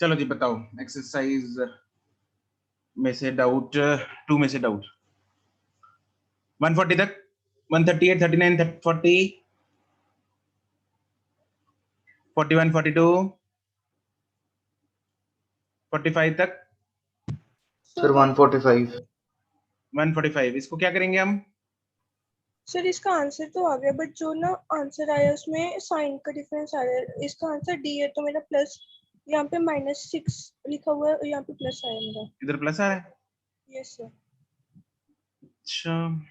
चलो जी बताओ एक्सरसाइज में से डाउट 2 में से डाउट 140 तक 138 39 40 41 42 45 तक सर 145 145 इसको क्या करेंगे हम? सर इसका आंसर तो आ गया बट जो ना आंसर आया उसमें साइन का डिफरेंस आ रहा है। इसका आंसर डी है तो मेरा प्लस यहाँ पे -6 लिखा हुआ है और यहाँ पे प्लस आया मेरा। इधर प्लस आ रहा है? Yes sir. अच्छा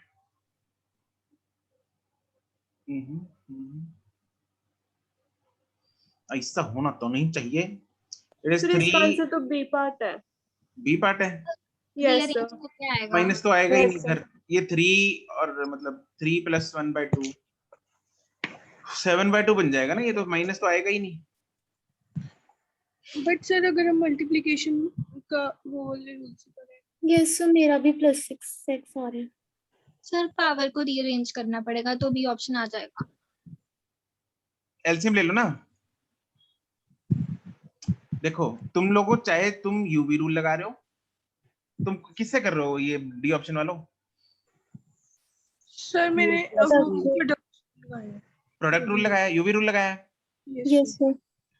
ऐसा होना तो नहीं चाहिए। इट इज सर 3 इसका आंसर तो बी पार्ट है। बी पार्ट है। Yes Rearrange sir. करके आएगा। माइनस तो आएगा ही Yes, नहीं sir. इधर। ये 3 और मतलब 3 + 1/2 7/2 बन जाएगा ना। ये तो माइनस तो आएगा ही नहीं। बट सर अगर हम मल्टीप्लिकेशन का वो वाले रूल से करें। यस सर मेरा भी +6 आ रहा है। सर पावर को रीअरेंज करना पड़ेगा तो भी ऑप्शन आ जाएगा। एलसीएम ले लो ना। देखो तुम लोगों चाहे तुम यूवी रूल लगा रहे हो, तुम किससे कर रहे हो ये डी ऑप्शन वालों? सर मैंने प्रोडक्ट रूल लगाया, यूवी रूल लगाया। Yes sir.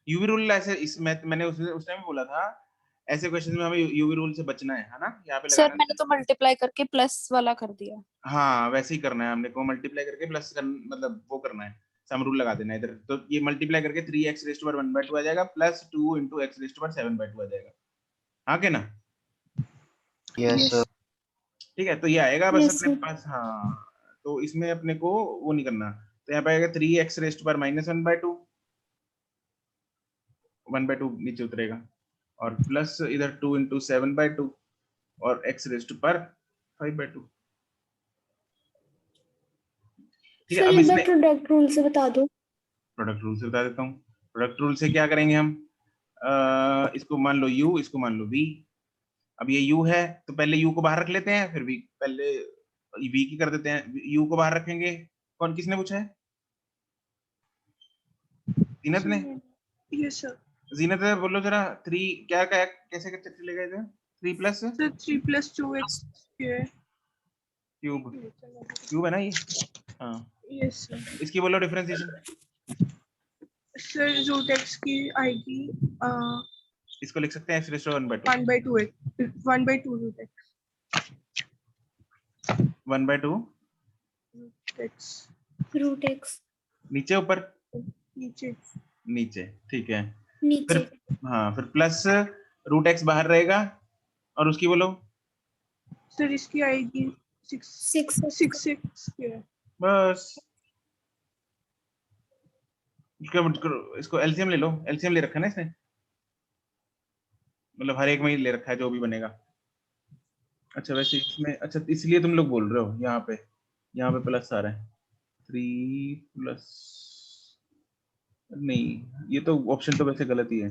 यूवी रूल ऐसे इसमें मैंने उस टाइम बोला था ऐसे क्वेश्चन में हमें यूवी रूल से बचना है ना। यहाँ पे सर लगाना मैंने तो मल्टीप्लाई करके प्लस वाला कर दिया। हाँ वैसे ही करना है हमने को। मल्टीप्लाई करके प्लस मतलब वो करना है, सम रूल लगा देना है इधर। तो ये मल्टीप्लाई करके 3x⁻1/2 आ जाएगा प्लस 2 × x⁻7/2 आ जाएगा। हाँ के ना? Yes sir. ठीक है तो ये आएगा बस Yes, अपने sir. पास। हाँ तो इसमें अपने को वो नहीं करना। तो यहाँ पे आएगा 3x⁻−1/2 1/2 नीचे उतरेगा और प्लस इधर 2 × 7/2 और x⁻5/2। ठीक है सर अब एक बार इसमें प्रोडक्ट रूल से बता दो। प्रोडक्ट रूल से बता देता हूँ। प्रोडक्ट रूल से क्या करेंगे हम? इसको मान लो u, इसको मान लो v। अब ये u है तो पहले u को बाहर रख लेते हैं, फिर v पहले v की कर देते हैं। u को बाहर रखेंगे। कौन किसने पूछा है? जीनत ने। Yes sir. जीनत है बोलो जरा 3 क्या क्या कैसे चलेगा इधर? 3 + सर 3 + 2x क्यूब है ना ये। हाँ यस सर। इसकी बोलो डिफरेंशिएशन। सर √x की आएगी इसको लिख सकते हैं x⁻1/2 1/2 √x 1/2 √x नीचे ऊपर नीचे नीचे। ठीक है नीचे। फिर हाँ फिर प्लस √x बाहर रहेगा और उसकी बोलो। सर इसकी आएगी 6 बस इसको एलसीएम ले लो। एलसीएम ले रखा है ना इसने, मतलब हर एक में ही ले रखा है जो भी बनेगा। अच्छा वैसे इसमें अच्छा इसलिए तुम लोग बोल रहे हो यहाँ पे प्लस आ रहा है 3 + नहीं ये तो ऑप्शन तो वैसे गलत ही है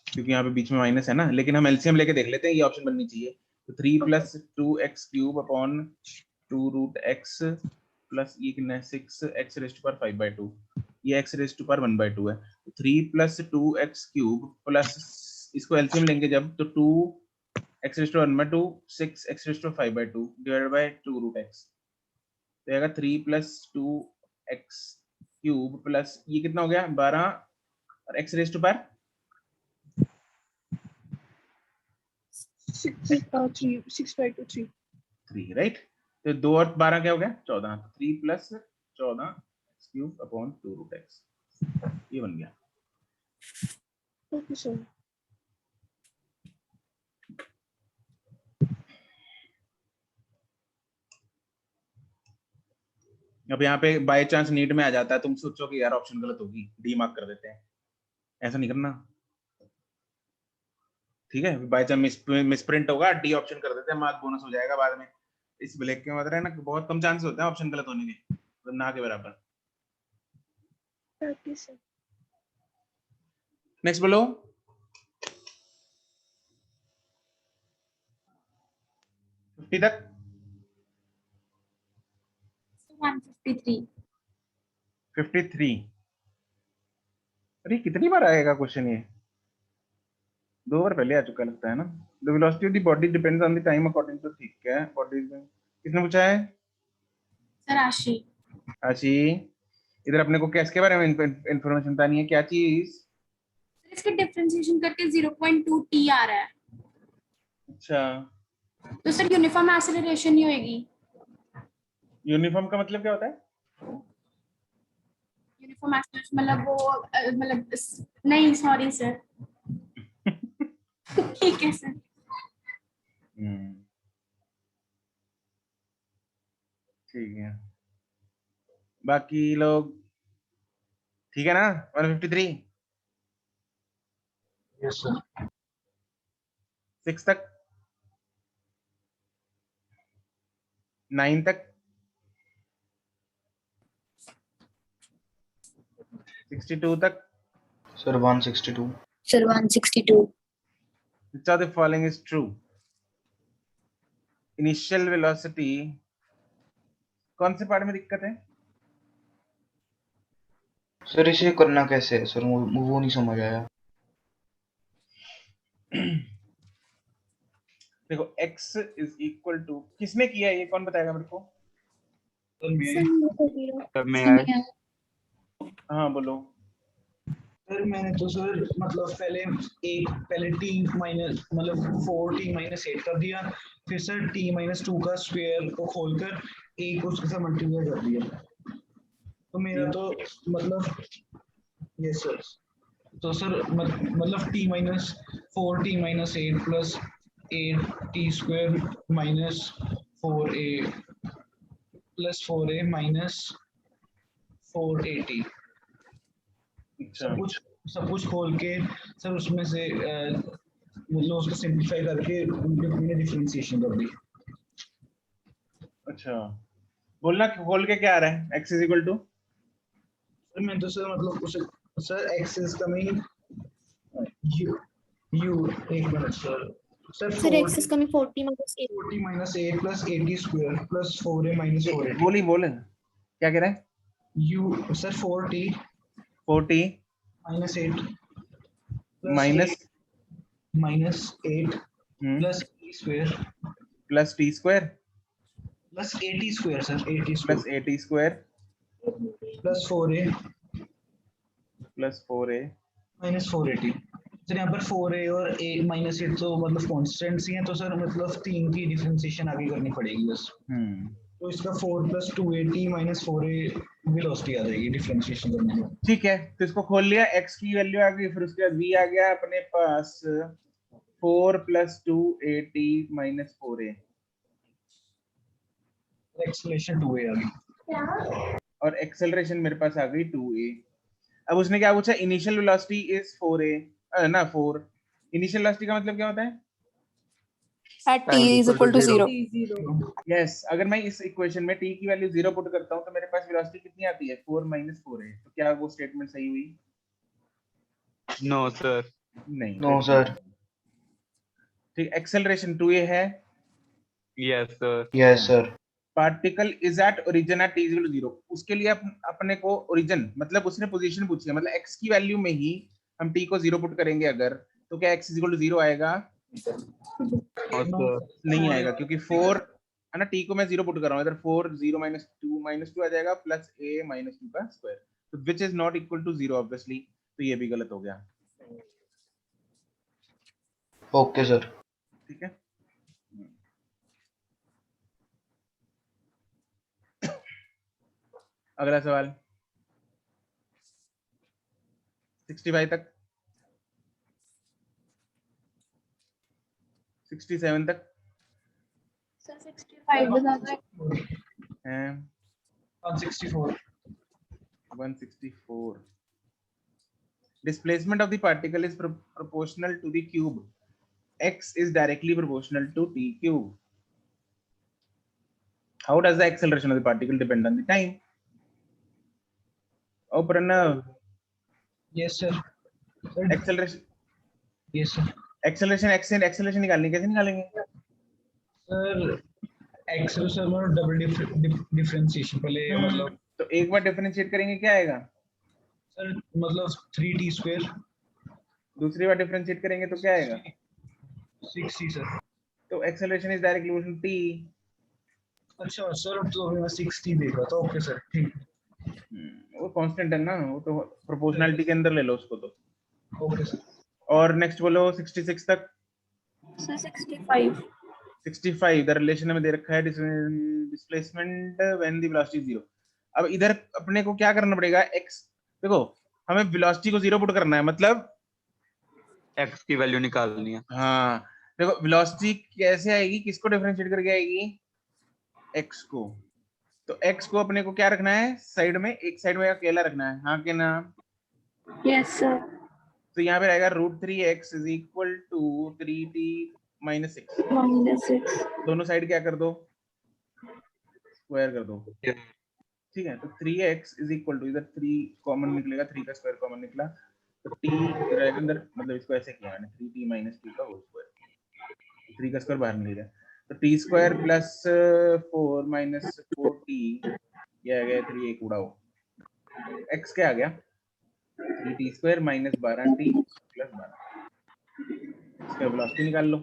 क्योंकि यहाँ पे बीच में माइनस है ना। लेकिन हम एलसीएम लेके देख लेते हैं, ये ऑप्शन बननी चाहिए। तो 3 + 2x³ / 2√x प्लस ये कितना है 6x⁻5/2। ये x⁻1/2 है। तो 3 + 2x³ प्लस इसको एलसीएम लेंगे जब तो 2x⁻1/2 6x⁻5/2 divided by 2√x तो आएगा 3 + 2x³ प्लस ये कितना हो गया 12 और x⁻⁻3 3 राइट। तो 2 और 12 क्या हो गया 14। 3 + 14x³ / 2√x ये बन गया। Okay sir. अब यहाँ पे बाय चांस नीट में आ जाता है, तुम सोचो कि यार ऑप्शन गलत होगी, डी मार्क कर देते हैं। ऐसा नहीं करना ठीक है। बाय चांस मिसप्रिंट होगा डी ऑप्शन कर देते हैं, मार्क बोनस हो जाएगा बाद में। इस ब्लैक के मतलब है ना बहुत कम चांस होते हैं ऑप्शन गलत होने के, तो ना के बराबर। Okay sir. नेक्स्ट बोलो। तक 153 53 अरे कितनी बार आएगा क्वेश्चन ये? 2 बार पहले आ चुका लगता है ना। The velocity of the body depends on the time according to, ठीक है। बॉडी किसने पूछा है? सर आशी। आशी, इधर अपने को किसके बारे में इंफॉर्मेशन बतानी है? क्या चीज? सर इसके डिफरेंशिएशन करके 0.2 t आ रहा है, अच्छा, तो सर यूनिफॉर्म एक्सेलरेशन नहीं होएगी। यूनिफॉर्म का मतलब क्या होता है? यूनिफॉर्म एक्सेलरेशन मतलब वो नहीं सॉरी सर। ठीक है सर। ठीक है, बाकी लोग ठीक है ना? 153 यस सर। 6 तक, 9 तक, 62 तक। Sir 162। Sir 162। Which of the following is true? Initial velocity, कौन से पार्ट में दिक्कत है? सर इसे करना कैसे है सर, वो नहीं समझ आया। देखो x is equal to, किसने किया ये, कौन बताएगा मेरे को? हाँ बोलो। सर मैंने तो सर मतलब पहले t माइनस मतलब 4t-8 कर दिया, फिर सर t-2 का स्क्वायर को खोलकर a को उसके साथ मल्टीप्लाई कर दिया, तो मेरा तो मतलब यस सर। तो सर मतलब t-4t-8 plus 8t square minus 4a plus 4a minus 4at। सब कुछ खोल के सर उसमें से मतलब उसको सिंपलीफाई करके मैंने डिफरेंशिएशन कर दी। अच्छा, बोलना खोल के क्या आ रहा है? x is equal to, sir मैं तो सर मतलब उसे sir x is coming u एक minute sir x is coming 40 minus 8 plus 80 square plus 4a minus 4a। बोले क्या कह रहा है? u sir 40 minus 8 minus 8 plus t square plus t square plus 80 square sir 80 plus square 80 square plus 4a minus 480। Sir यहाँ पर 4a और a minus 8 तो मतलब कॉन्स्टेंट्स ही हैं, तो सर मतलब 3 की डिफरेंशिएशन आगे करनी पड़ेगी बस। तो इसका 4 plus 280 minus 4a वेलोसिटी आ जाएगी डिफरेंशिएशन करने में। ठीक है, तो इसको खोल लिया, x की वैल्यू आ गई, फिर उसके बाद v आ गया अपने पास 4 plus 280 minus 4a, acceleration 2a आ गई और एक्सेलरेशन मेरे पास आ गई 2a। अब उसने क्या पूछा? इनिशियल वेलोसिटी इज 4a ना 4। इनिशियल वेलोसिटी का मतलब क्या होता है? At t is equal to 0. Yes, अगर मैं इस इक्वेशन में t की वैल्यू 0 पुट करता हूं तो मेरे पास वेलोसिटी कितनी आती है? 4 minus 4a। तो क्या वो स्टेटमेंट सही हुई? No sir. नहीं, नो सर। ठीक, एक्सेलरेशन 2a है। Yes sir. Yes sir. Particle is at origin at t equal to 0। उसके लिए अपने को ओरिजिन मतलब उसने पोजीशन पूछी है, मतलब x की वैल्यू में ही हम t को 0 पुट करेंगे अगर, तो क्या x इक्वल टू 0 आएगा? नहीं आएगा, क्योंकि 4 है ना, t को मैं 0 पुट कर रहा हूं इधर। 4 0 -2 आ जाएगा प्लस a -2 का स्क्वायर, तो which is not equal to 0 obviously. तो ये भी गलत हो गया। Okay sir. ठीक है, अगला सवाल 65 तक, 67 तक सर 65 बता दो। हैं। 164 Displacement of the particle is proportional to the cube. X is directly proportional to t cube. How does the acceleration of the particle depend on the time? Oh Pranav, yes sir. acceleration yes sir. acceleration निकालनी कैसे निकालेंगे? Sir acceleration और double differentiation पहले मतलब तो एक बार differentiate करेंगे क्या आएगा? सर मतलब 3t स्क्वायर दूसरी बार डिफरेंशिएट करेंगे तो क्या आएगा? 6t sir. तो acceleration is direct equal to T. अच्छा सर तो मैं 6t देख रहा था। ओके सर ठीक। वो कांस्टेंट है ना, वो तो प्रोपोर्शनैलिटी के अंदर ले लो उसको तो। Okay sir. और नेक्स्ट बोलो 66 तक। सर 65 65 इधर रिलेशन में दे रखा है displacement when the velocity is 0। अब इधर अपने को क्या करना पड़ेगा? x, देखो हमें वेलोसिटी को 0 पुट करना है, मतलब x की वैल्यू निकालनी है। हाँ देखो वेलोसिटी कैसे आएगी, किसको डिफरेंशिएट करके आएगी? x को। तो x को अपने को क्या रखना है? साइड में, एक साइड में अकेला रखना है, हाँ के ना? यस सर तो यहाँ पे रहेगा √3x is equal to 3t minus 6। -6 दोनों साइड क्या कर दो? स्क्वायर कर दो। ठीक है, तो 3x इज इक्वल टू, इधर 3 कॉमन निकलेगा, 3 का स्क्वायर कॉमन निकला, तो t रहेगा अंदर, मतलब इसको ऐसे किया मैंने 3t माइनस 2 का होल स्क्वायर, 3 का स्क्वायर बाहर निकल गया, तो t square plus 4 minus 4t, ये आ गया 3 एक उड़ाओ, x क्या आ गया? 3t square minus 12t plus 12, इसका वेलोसिटी निकाल लो,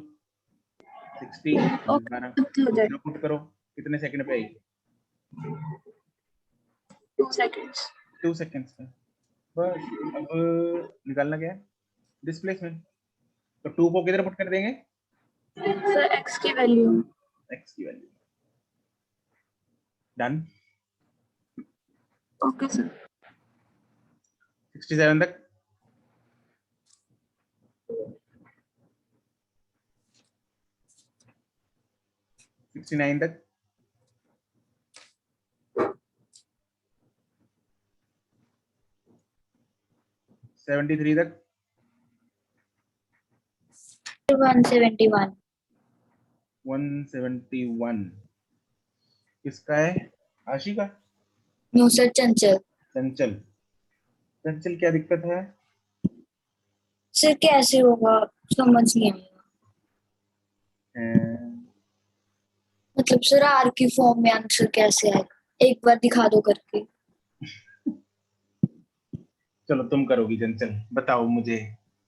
60 माइनस 12, जीरो पुट करो, कितने सेकंड पे आएगी? 2 seconds 2 सेकंड्स में। बस अब निकालना क्या है? डिस्प्लेसमेंट। तो 2 को किधर पुट कर देंगे? सर x की वैल्यू x की वैल्यू। डन। ओके सर 67 तक। सिक्सटी 69 तक। 73 तक। 171 171 किसका है? आशी का? नो सर चंचल चंचल। चंचल क्या दिक्कत है? सर कैसे होगा समझ नहीं आया मतलब सर आर की फॉर्म में आंसर कैसे आएगा एक बार दिखा दो करके चलो तुम करोगी चंचल, बताओ मुझे,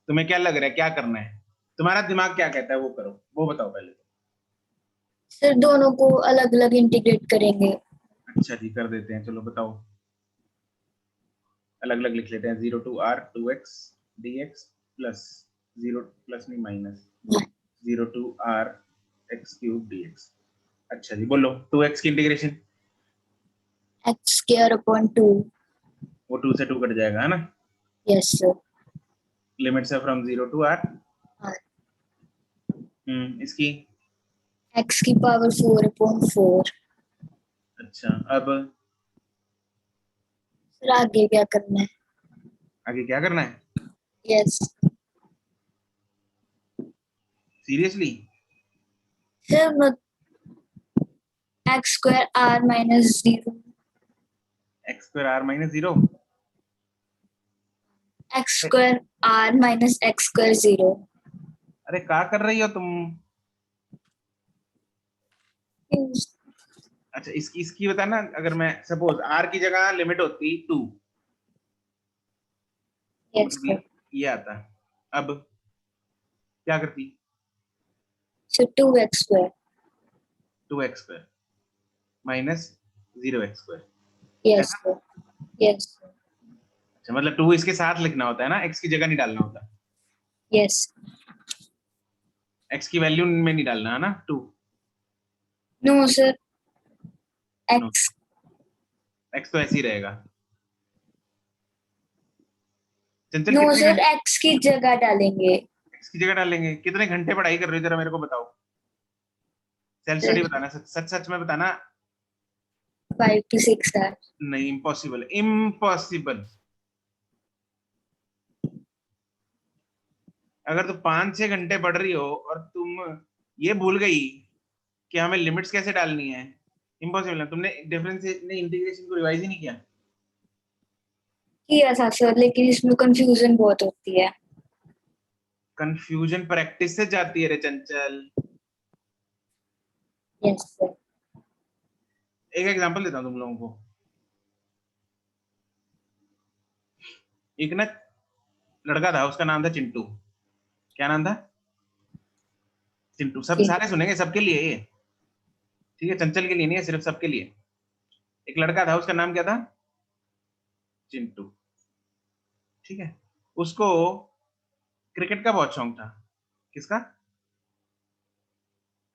तुम्हें क्या लग रहा है, क्या करना है, तुम्हारा दिमाग क्या कहता है वो करो, वो बताओ पहले। सर दोनों को अलग अलग इंटीग्रेट करेंगे अच्छा जी कर देते हैं, चलो बताओ, अलग अलग लिख लेते हैं। 0 to r 2x dx plus 0 plus नहीं minus 0 to r x cube dx। अच्छा जी बोलो 2x की इंटीग्रेशन। x स्क्वायर अपॉन 2 वो 2 से 2 कट जाएगा है ना? यस सर लिमिट्स है फ्रॉम 0 to r। हाँ। इसकी x की पावर 4 अपॉन 4 अच्छा अब सर आगे क्या करना है? आगे क्या करना है? Yes seriously? सर मत x square r minus 0 x square r minus 0 x square r minus x square 0 अरे क्या कर रही हो तुम? अच्छा इसकी बताना, अगर मैं सपोज r की जगह लिमिट होती 2, यस सर ये आता, अब क्या करती? Sir 2x square 2x square minus 0x square. Yes sir yes अच्छा मतलब 2 इसके साथ लिखना होता है ना, x की जगह नहीं डालना होता, यस x की वैल्यू में नहीं डालना है ना 2। No sir No. x x तो ऐसे ही रहेगा। चंचल नो कितने सर घंटे x की जगह डालेंगे x की जगह डालेंगे? कितने घंटे पढ़ाई कर रहे हो जरा मेरे को बताओ, सेल्फ स्टडी बताना, सच सच में बताना। 5 to 6 hours नहीं इम्पॉसिबल, इम्पॉसिबल। अगर तुम 5-6 घंटे पढ़ रही हो और तुम ये भूल गई कि हमें लिमिट्स कैसे डालनी है, इम्पॉसिबल है। तुमने डिफरेंस ने इंटीग्रेशन को रिवाइज ही नहीं किया। किया था सर लेकिन इसमें कंफ्यूजन बहुत होती है कंफ्यूजन प्रैक्टिस से जाती है रे चंचल। यस सर एक एग्जांपल देता हूँ तुम लोगों को। एक ना लड़का था, उसका नाम था चिंटू। क्या नाम था? चिंटू। सब सारे सुनेंगे, सबके लिए ये, ठीक है, चंचल के लिए नहीं है, सिर्फ सबके लिए। एक लड़का था, उसका नाम क्या था? चिंटू। ठीक है, उसको क्रिकेट का बहुत शौक था। किसका?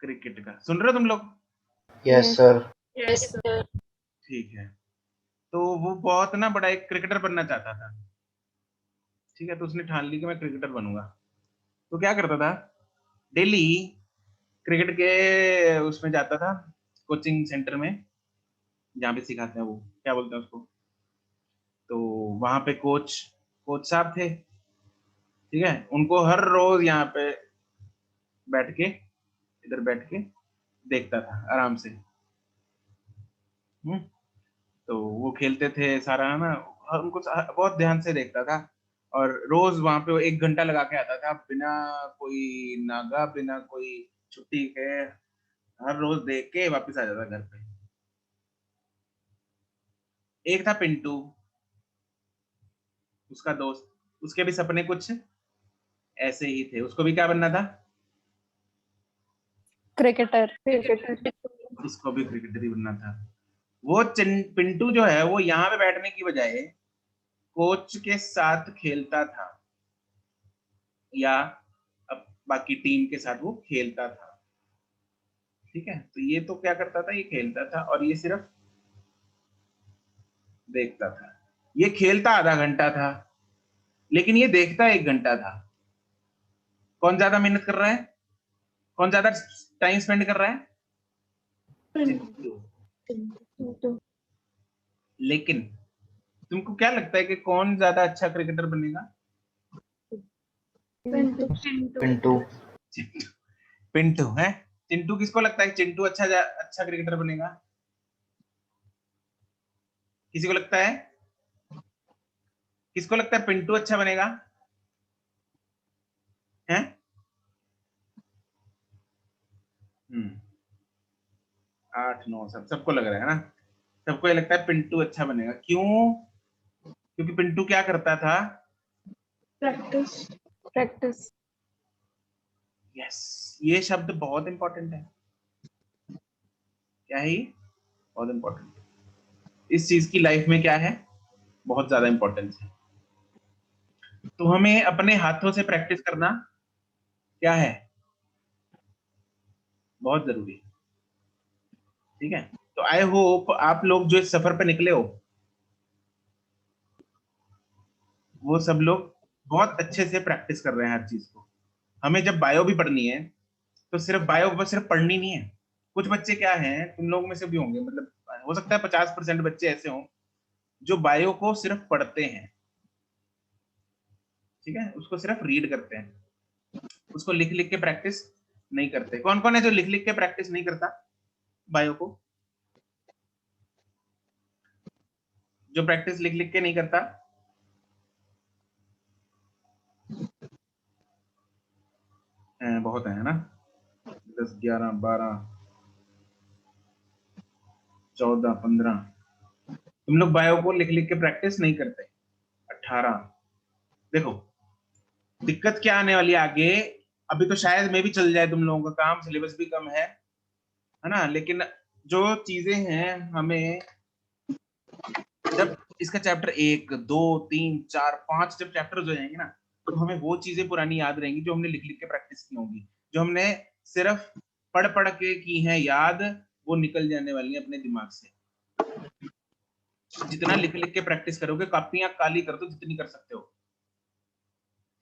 क्रिकेट का। सुन रहे हो तुम लोग? Yes sir. Yes sir. ठीक है, तो वो बहुत ना बड़ा एक क्रिकेटर बनना चाहता था। ठीक है, तो उसने ठान ली कि मैं क्रिकेटर बनूंगा। तो क्या करता था, डेली क्रिकेट के उसमें जाता था, कोचिंग सेंटर में जहाँ पे सिखाते हैं, वो क्या बोलते हैं उसको, तो वहां पे कोच साहब थे। ठीक है, उनको हर रोज यहाँ पे बैठ के, इधर बैठ के देखता था आराम से। तो वो खेलते थे सारा ना, और उनको बहुत ध्यान से देखता था, और रोज वहां पे वो 1 घंटा लगा के आता था, बिना कोई नागा, बिना कोई छुट्टी के, हर रोज देख के वापस आ जाता घर पे। एक था पिंटू, उसका दोस्त, उसके भी सपने कुछ ऐसे ही थे, उसको भी क्या बनना था? क्रिकेटर। उसको भी क्रिकेटर ही बनना था। वो पिंटू जो है, वो यहाँ पे बैठने की बजाय कोच के साथ खेलता था, या अब बाकी टीम के साथ वो खेलता था। ठीक है, तो ये तो क्या करता था, ये खेलता था और ये सिर्फ देखता था। ये खेलता आधा घंटा था, लेकिन ये देखता 1 घंटा था। कौन ज्यादा मेहनत कर रहा है? कौन ज्यादा टाइम स्पेंड कर रहा है? चिंटू। लेकिन तुमको क्या लगता है कि कौन ज्यादा अच्छा क्रिकेटर बनेगा? पिंटू। पिंटू है। चिंटू, किसको लगता है चिंटू अच्छा क्रिकेटर बनेगा? किसी को लगता है? किसको लगता है पिंटू अच्छा बनेगा? हैं? 8 9 सबको लग रहा है ना, सबको ये लगता है पिंटू अच्छा बनेगा। क्यों? क्योंकि पिंटू क्या करता था? प्रैक्टिस। यस, ये शब्द बहुत इंपॉर्टेंट है। क्या है ये? बहुत इंपॉर्टेंट। इस चीज की लाइफ में क्या है? बहुत ज्यादा इंपॉर्टेंस है। तो हमें अपने हाथों से प्रैक्टिस करना क्या है? बहुत जरूरी है। ठीक है, तो आई होप आप लोग जो इस सफर पे निकले हो, वो सब लोग बहुत अच्छे से प्रैक्टिस कर रहे हैं हर चीज को। हमें जब बायो भी पढ़नी है, तो सिर्फ बायो बस सिर्फ पढ़नी नहीं है। कुछ बच्चे क्या हैं, तुम लोग में से भी होंगे, मतलब हो सकता है 50% बच्चे ऐसे हों जो बायो को सिर्फ पढ़ते हैं। ठीक है, उसको सिर्फ रीड करते हैं, उसको लिख लिख के प्रैक्टिस नहीं करते। कौन कौन है जो लिख लिख के प्रैक्टिस नहीं करता बायो को? जो प्रैक्टिस लिख लिख के नहीं करता? बहुत है ना, 10 11 12 14 15। तुम लोग बायो को लिख लिख के प्रैक्टिस नहीं करते। 18। देखो दिक्कत क्या आने वाली है आगे। अभी तो शायद में भी चल जाए तुम लोगों का काम, सिलेबस भी कम है ना, लेकिन जो चीजें हैं, हमें जब इसका चैप्टर 1 2 3 4 5 जब चैप्टर हो जाएंगे ना, तो हमें वो चीजें पुरानी याद रहेंगी जो हमने लिख लिख के प्रैक्टिस की होंगी। जो हमने सिर्फ पढ़ पढ़ के की है याद, वो निकल जाने वाली है अपने दिमाग से। जितना लिख लिख के प्रैक्टिस करोगे, कॉपियां काली कर दो जितनी कर सकते हो।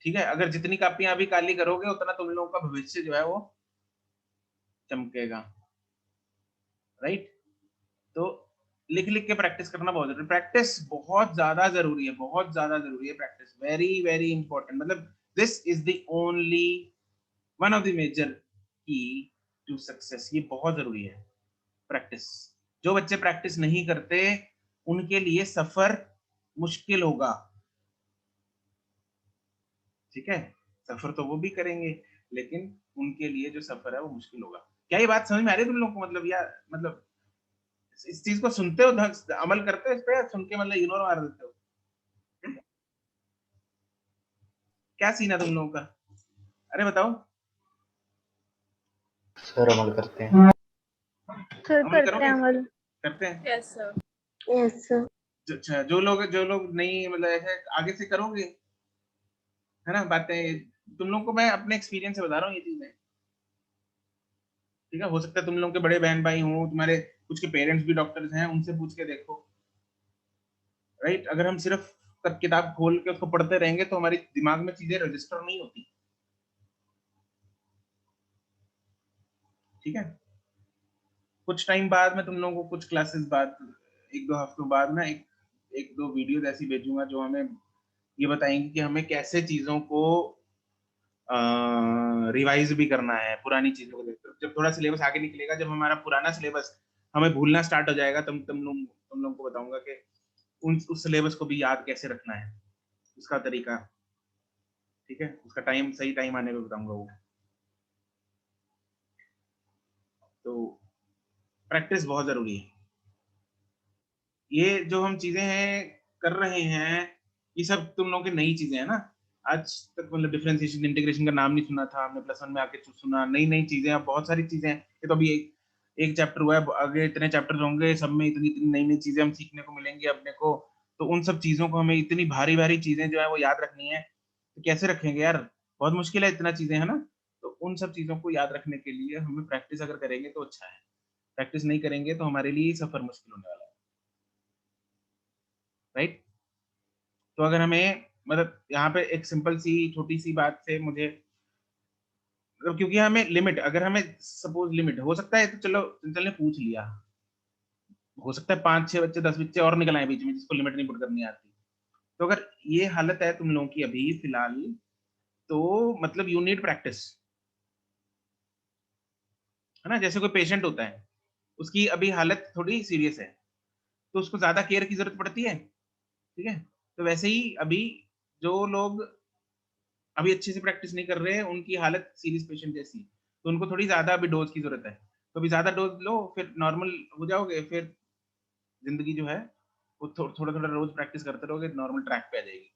ठीक है, अगर जितनी कॉपियां अभी काली करोगे, उतना तुम लोगों का भविष्य जो है वो चमकेगा। राइट? तो लिख लिख के प्रैक्टिस करना बहुत जरूरी है। प्रैक्टिस बहुत ज्यादा जरूरी है, बहुत ज्यादा जरूरी है प्रैक्टिस। Very very important. मतलब this is the only one of the major key to success. ये बहुत जरूरी है प्रैक्टिस। जो बच्चे प्रैक्टिस नहीं करते, उनके लिए सफर मुश्किल होगा। ठीक है, सफर तो वो भी करेंगे, लेकिन उनके लिए जो सफर है वो मुश्किल होगा। क्या ये बात समझ में आ रही है तुम लोग को? मतलब या मतलब इस चीज को सुनते हो, अमल करते हो इस पे, सुन के मतलब इग्नोर मार देते हो? क्या सीन है तुम लोगों का? अरे बताओ। सर अमल करते हैं। सर अमल करते हैं करोगे? अमल। करते हैं। Yes sir. Yes sir. अच्छा, जो लोग नहीं मतलब ऐसे आगे से करोगे, है ना बातें। तुम लोगों को मैं अपने एक्सपीरियंस से बता रहा हूँ ये चीजें, ठीक है। हो सकता है तुम लोगों के बड़े बहन भाई हों, तुम्हारे कुछ के पेरेंट्स भी डॉक्टर्स हैं, उनसे पूछ के देखो, राइट। अगर हम सिर्फ तब किताब खोल के उसको पढ़ते रहेंगे तो हमारी दिमाग में चीजें रजिस्टर नहीं होती, ठीक है। कुछ टाइम बाद मैं तुम लोगों को कुछ क्लासेस बाद, एक दो हफ्तों बाद ना एक दो वीडियोस ऐसी भेजूंगा जो हमें ये बताएंगे कि हमें कैसे चीजों को रिवाइज भी करना है, पुरानी चीजों को देखकर। जब थोड़ा सिलेबस आगे निकलेगा, जब हमारा पुराना सिलेबस हमें भूलना स्टार्ट हो जाएगा, तब तुम लोगों को बताऊंगा कि उस सिलेबस को भी याद कैसे रखना है, उसका तरीका, ठीक है। उसका टाइम, सही टाइम आने पे बताऊंगा वो। तो प्रैक्टिस बहुत जरूरी है। ये जो हम चीजें हैं कर रहे हैं, ये सब तुम लोगों की नई चीजें हैं ना। आज तक मतलब डिफरेंशिएशन इंटीग्रेशन का नाम नहीं सुना था हमने, +1 में आके सुना। नई नई चीजें, अब बहुत सारी चीजें हैं। ये तो अभी एक चैप्टर हुआ है, आगे इतने चैप्टर्स होंगे, सब में इतनी इतनी नई नई चीजें हम सीखने को मिलेंगी अपने को। तो उन सब चीजों को हमें, इतनी भारी भारी चीजें जो है वो याद रखनी है, तो कैसे रखेंगे यार, बहुत मुश्किल है इतना चीजें, है ना। तो उन सब चीजों को याद रखने के लिए हमें प्रैक्टिस अगर करेंगे तो अच्छा है, प्रैक्टिस नहीं करेंगे तो हमारे लिए सफर मुश्किल होने वाला है, राइट। तो अगर हमें मतलब यहाँ पे एक सिंपल सी छोटी सी बात से मुझे मतलब, क्योंकि हमें लिमिट, अगर हमें सपोज लिमिट हो सकता है, तो चलो चंचल ने पूछ लिया, हो सकता है 5-6 बच्चे 10 बच्चे और निकल आए बीच में जिसको लिमिट नहीं पुट करनी आती। तो अगर ये हालत है तुम लोगों की अभी फिलहाल, तो मतलब यू नीड प्रैक्टिस, है ना। जैसे कोई पेशेंट होता है, उसकी अभी हालत थोड़ी सीरियस है, तो उसको ज्यादा केयर की जरूरत पड़ती है, ठीक है। तो वैसे ही अभी जो लोग अभी अच्छे से प्रैक्टिस नहीं कर रहे हैं, उनकी हालत सीरियस पेशेंट जैसी, तो उनको थोड़ी ज्यादा अभी डोज की जरूरत है। तो अभी ज्यादा डोज लो, फिर नॉर्मल हो जाओगे, फिर जिंदगी जो है वो थोड़ा थोड़ा रोज प्रैक्टिस करते रहोगे, नॉर्मल ट्रैक पे आ जाएगी।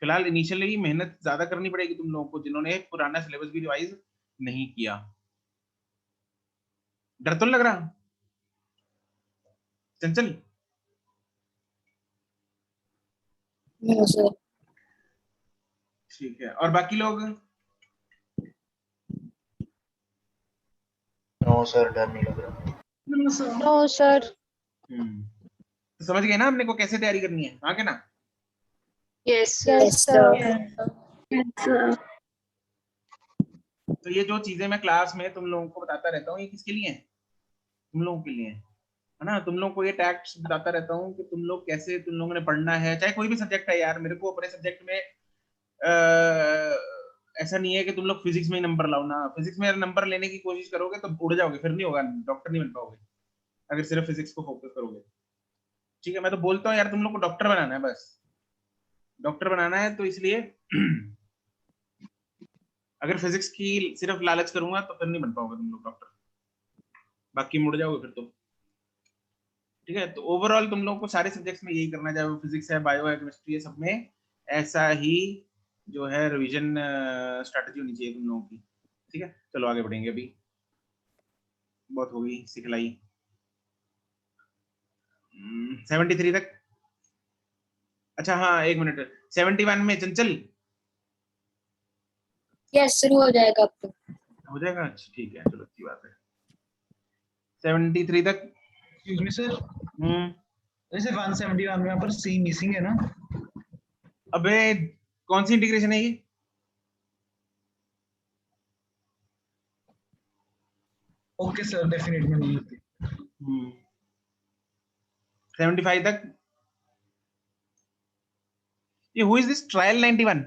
फिलहाल इनिशियली मेहनत ज्यादा करनी पड़ेगी तुम लोगों को, जिन्होंने पुराना सिलेबस भी रिवाइज नहीं किया। डर तो नहीं लग रहा चंचल? No sir. ठीक है, और बाकी लोग? नो सर, डर नहीं लग रहा। No sir. तो समझ गए ना हमने को कैसे तैयारी करनी है, हाँ के ना? Yes yes sir. Sir. Yes sir. तो ये जो चीजें मैं क्लास में तुम लोगों को बताता रहता हूँ, ये किसके लिए है? तुम लोगों के लिए है ना। तुम लोगों को ये टैक्स बताता रहता हूँ कि तुम लोग कैसे, तुम लोगों ने पढ़ना है, चाहे कोई भी सब्जेक्ट है यार। मेरे को अपने सब्जेक्ट में ऐसा नहीं है कि तुम लोग फिजिक्स में ही नंबर लाओ ना। फिजिक्स में नंबर लेने की कोशिश करोगे तो उड़ जाओगे, फिर नहीं होगा, डॉक्टर नहीं बन पाओगे अगर सिर्फ फिजिक्स को फोकस करोगे, ठीक है। मैं तो बोलता हूँ यार तुम लोग को डॉक्टर बनाना है, बस डॉक्टर बनाना है। तो इसलिए अगर फिजिक्स की सिर्फ लालच करूंगा तो फिर नहीं बन पाओगे तुम लोग डॉक्टर, बाकी मुड़ जाओगे फिर तो, ठीक है। तो ओवरऑल तुम लोगों को सारे सब्जेक्ट्स में यही करना है, चाहे वो फिजिक्स है, बायो है, केमिस्ट्री है, सब में ऐसा ही जो है रिवीजन स्ट्रेटजी होनी चाहिए तुम लोगों की, ठीक है। चलो आगे बढ़ेंगे, अभी बहुत होगी सिखलाई। 73 तक। अच्छा हाँ, एक मिनट, 71 में चंचल यस शुरू हो जाएगा अब तो। हो जाएगा, अच्छा ठीक है, चलो अच्छी बात है। 73 तक। एक्सक्यूज मी सर, जैसे 171 में यहाँ पर सी मिसिंग है ना? अबे कौन सी इंटीग्रेशन है ये? ओके सर, डेफिनेट में नहीं होती। 75 तक। ये हु इज दिस ट्रायल 91?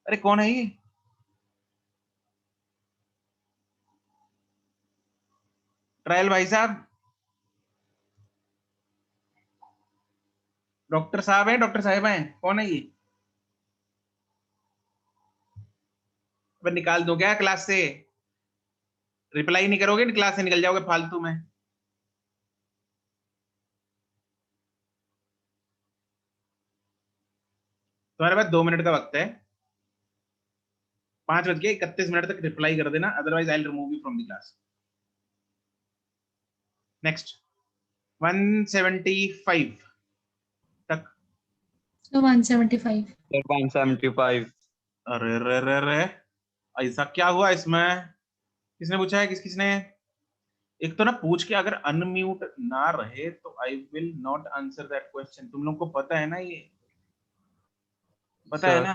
अरे कौन है ये? ट्रायल भाई साहब, डॉक्टर साहब है, डॉक्टर साहिबा है, कौन है ये? अब निकाल दो क्या क्लास से? रिप्लाई नहीं करोगे, क्लास से निकल जाओगे फालतू में। तुम्हारे पास 2 मिनट का वक्त है, 5:31 तक रिप्लाई कर देना, otherwise I will remove you from the class. Next 175 तक। So 175. सर 175। अरे रे रे रे, ऐसा क्या हुआ इसमें? किसने पूछा है? किसने? एक तो ना पूछ के अगर अनम्यूट ना रहे तो I will not answer that question. तुम लोग को पता है ना, ये पता है ना,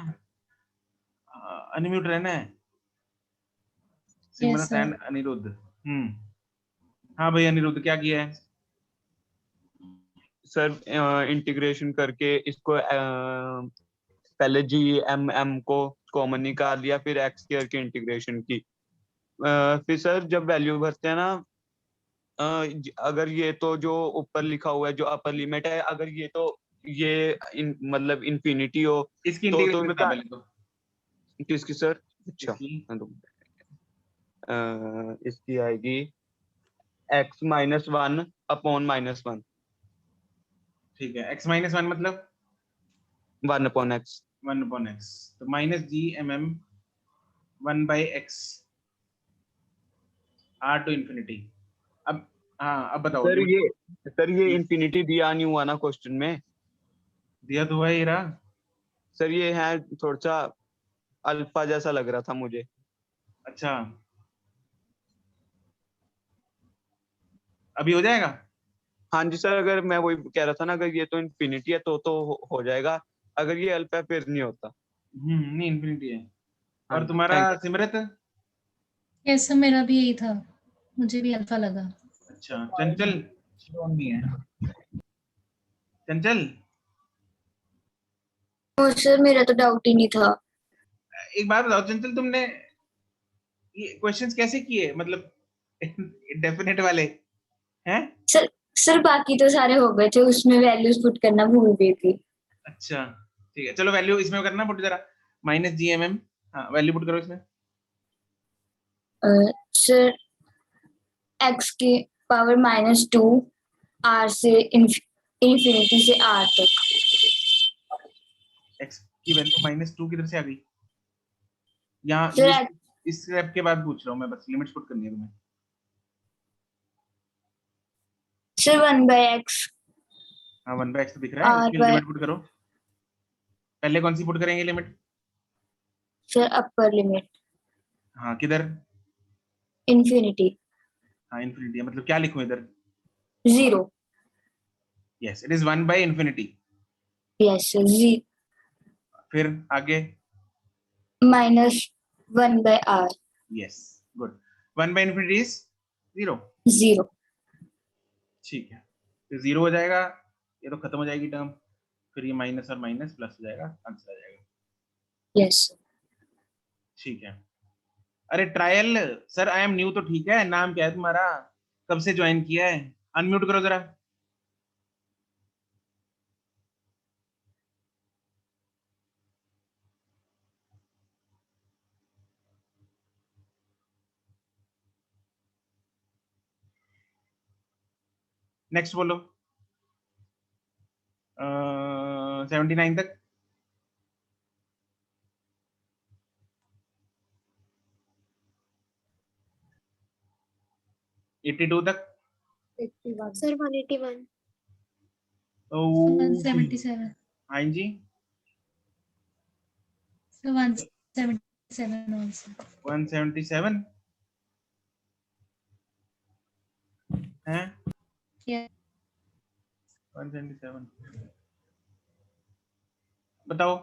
अनम्यूट रहना है। सिमरन sir. एंड अनिरुद्ध। हाँ भाई अनिरुद्ध, क्या किया है? सर इंटीग्रेशन करके इसको पहले GMM को कॉमन निकाल लिया, फिर एक्स स्क्वायर की इंटीग्रेशन की। फिर सर जब वैल्यू भरते हैं ना, अगर ये तो जो ऊपर लिखा हुआ है जो अपर लिमिट है, अगर ये तो ये मतलब इन्फिनिटी हो इसकी तो इंटीग्रेशन बता इसका पहले तो। किसकी सर? अच्छा इसकी? इसकी आएगी x-1 अपॉन -1। ठीक है, x-1 मतलब 1/x। 1/x, तो -GMM 1/x r to infinity। अब हाँ, अब बताओ। सर ये इन्फिनिटी दिया नहीं हुआ ना क्वेश्चन में? दिया तो है ही रहा। सर ये है थोड़ा सा अल्फा जैसा लग रहा था मुझे। अच्छा, अभी हो जाएगा? हाँ जी सर, अगर मैं वही कह रहा था ना, अगर ये तो इन्फिनिटी है तो हो जाएगा, अगर ये अल्फा है फिर नहीं होता। नहीं इन्फिनिटी है। हाँ और जी, तुम्हारा thank you। Simrat? Yes sir, मेरा भी यही था, मुझे भी अल्फा लगा। अच्छा, चंचल? नहीं है। चंचल तो सर मेरा तो डाउट ही नहीं था। एक बात बताओ चंचल, तुमने ये क्वेश्चंस कैसे किए, मतलब डेफिनेट वाले हैं? सर बाकी तो सारे हो गए थे, उसमें वैल्यूज पुट करना भूल गई थी। अच्छा ठीक है, चलो वैल्यू इसमें करना पुट जरा, -GMM। हाँ वैल्यू पुट करो इसमें। सर x की पावर -2 r से इन्फिनिटी से r तक। x की वैल्यू -2 किधर से आ गई? यहाँ सर इस स्टेप के बाद पूछ रहा हूँ मैं, बस लिमिट्स पुट करनी है तुम्हें। सर 1/x हाँ 1/x तो दिख रहा है, उसकी लिमिट पुट करो। पहले कौन सी पुट करेंगे लिमिट? सर अपर लिमिट हाँ किधर? इन्फिनिटी हाँ इन्फिनिटी, मतलब क्या लिखूं इधर? 0। Yes it is 1/∞। Yes sir. फिर आगे -1/r। Yes good, 1/∞ is 0। 0। ठीक है, तो 0 हो जाएगा, ये तो खत्म हो जाएगी टर्म, फिर ये माइनस और माइनस प्लस हो जाएगा, आंसर आ जाएगा। यस ठीक है। अरे trial sir, I am new तो ठीक है, नाम क्या है तुम्हारा, कब से ज्वाइन किया है? अनम्यूट करो जरा। नेक्स्ट बोलो। 79 तक। 82 तक। सर 181। 177। हाँ जी, So 177 also. 177 है। Yeah. 177 बताओ।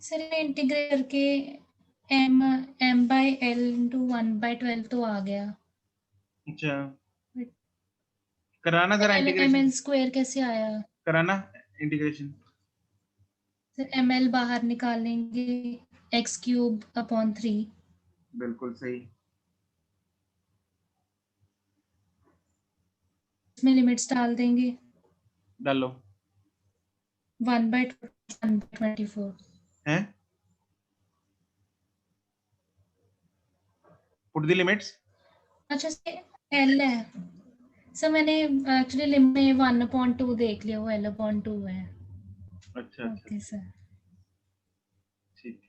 सर इंटीग्रेट करके m/l into 1/12 तो आ गया। अच्छा कराना जरा इंटीग्रेशन, ml स्क्वायर कैसे आया? कराना इंटीग्रेशन। सर ml बाहर निकालेंगे, x³/3। बिल्कुल सही। इसमें लिमिट्स डाल देंगे, डालो। 1/24 हैं? Put the limits. अच्छा से l है, सर मैंने एक्चुअली लिमिट में 1/2 देख लिया, वो L/2 है। अच्छा अच्छा ओके सर। ठीक।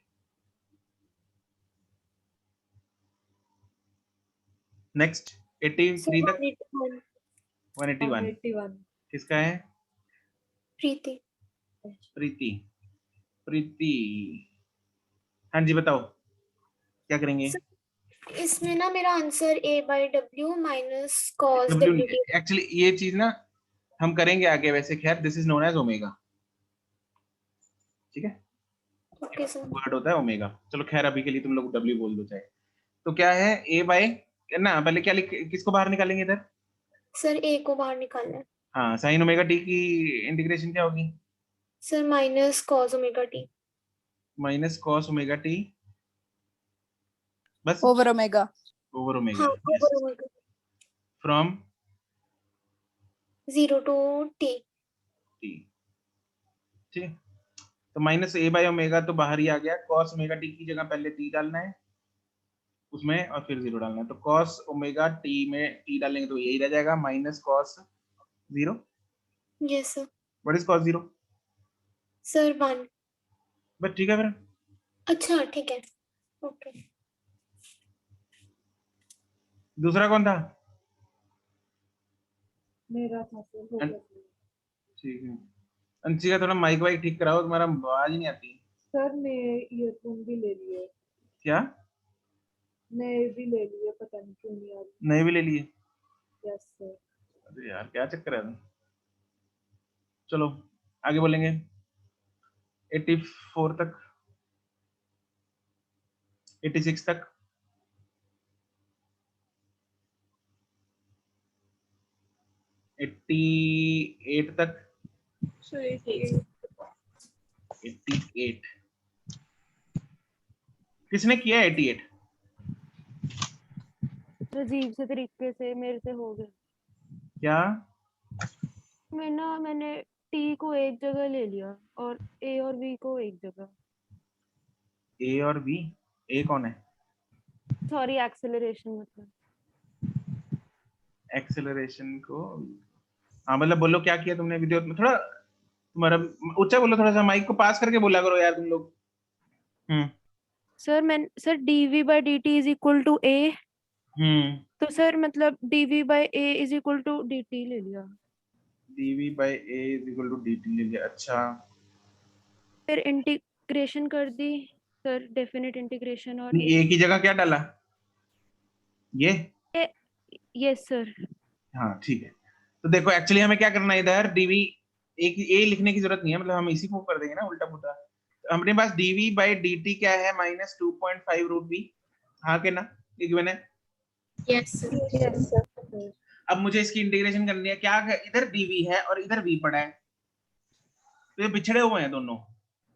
नेक्स्ट 83 तक 181 किसका है? प्रीति। प्रीति। प्रीति हाँ जी बताओ क्या करेंगे? इसमें ना मेरा answer A/W minus cos WT। Actually ये चीज ना हम करेंगे आगे, वैसे खैर this is known as omega, ठीक है? Okay sir. वर्ड होता है ओमेगा। चलो खैर अभी के लिए तुम लोग W बोल दो चाहे। तो क्या है A बाय ना, पहले क्या किसको बाहर निकालेंगे इधर? सर A को बाहर निकालना है। हाँ साइन ओमेगा टी की इंटीग्रेशन क्या होगी? Sir minus cos ω/t। Minus cos omega T बस ओवर ओमेगा। Over omega. हाँ over omega. From 0 to t। T, ठीक है? तो माइनस ए बाय ओमेगा तो बाहर ही आ गया, कॉस ओमेगा टी की जगह पहले टी डालना है उसमें और फिर 0 डालना है। तो कॉस ओमेगा टी में टी डालेंगे तो यही रह जाएगा minus cos 0। Yes sir. What is cos 0? Sir 1। बस ठीक है फिर। अच्छा ठीक है ओके। दूसरा कौन था? मेरा था सर। ठीक है अंशिका थोड़ा माइक वाइक ठीक कराओ, तुम्हारा आवाज ही नहीं आती। सर मैं ईयरफोन भी ले लिए। क्या? नए भी ले लिए, पता नहीं क्यों नहीं आ रही। नए भी ले लिए? Yes sir. अरे यार क्या चक्कर है? चलो आगे बोलेंगे 84 तक 86 तक। 88 तक। सर 88 किसने किया 88? अजीब से तरीके से मेरे से हो गया। क्या? मैंने टी को एक जगह ले लिया और ए और बी को एक जगह। ए और बी? ए कौन है? सॉरी एक्सेलरेशन मतलब। एक्सेलरेशन को हाँ मतलब बोलो क्या किया तुमने वीडियो में? थोड़ा तुम्हारा ऊंचा बोलो, थोड़ा सा माइक को पास करके बोला करो यार तुम लोग। Sir dv/dt is equal to a। तो सर मतलब dv/a is equal to dt ले लिया। dv/a is equal to dt ले लिया। अच्छा फिर इंटीग्रेशन कर दी सर, डेफिनेट इंटीग्रेशन। और ए की जगह क्या डाला? ये यस सर। हाँ ठीक है। तो देखो एक्चुअली हमें क्या करना है इधर dv ए लिखने की जरूरत नहीं है, मतलब हम इसी को कर देंगे ना उल्टा पुल्टा। तो हमारे पास dv/dt क्या है? Minus 2.5 root B. हाँ के ना लिख मैंने? Yes sir. अब मुझे इसकी इंटीग्रेशन करनी है। क्या इधर dv है और इधर v पड़ा है, तो ये बिछड़े हुए हैं दोनों।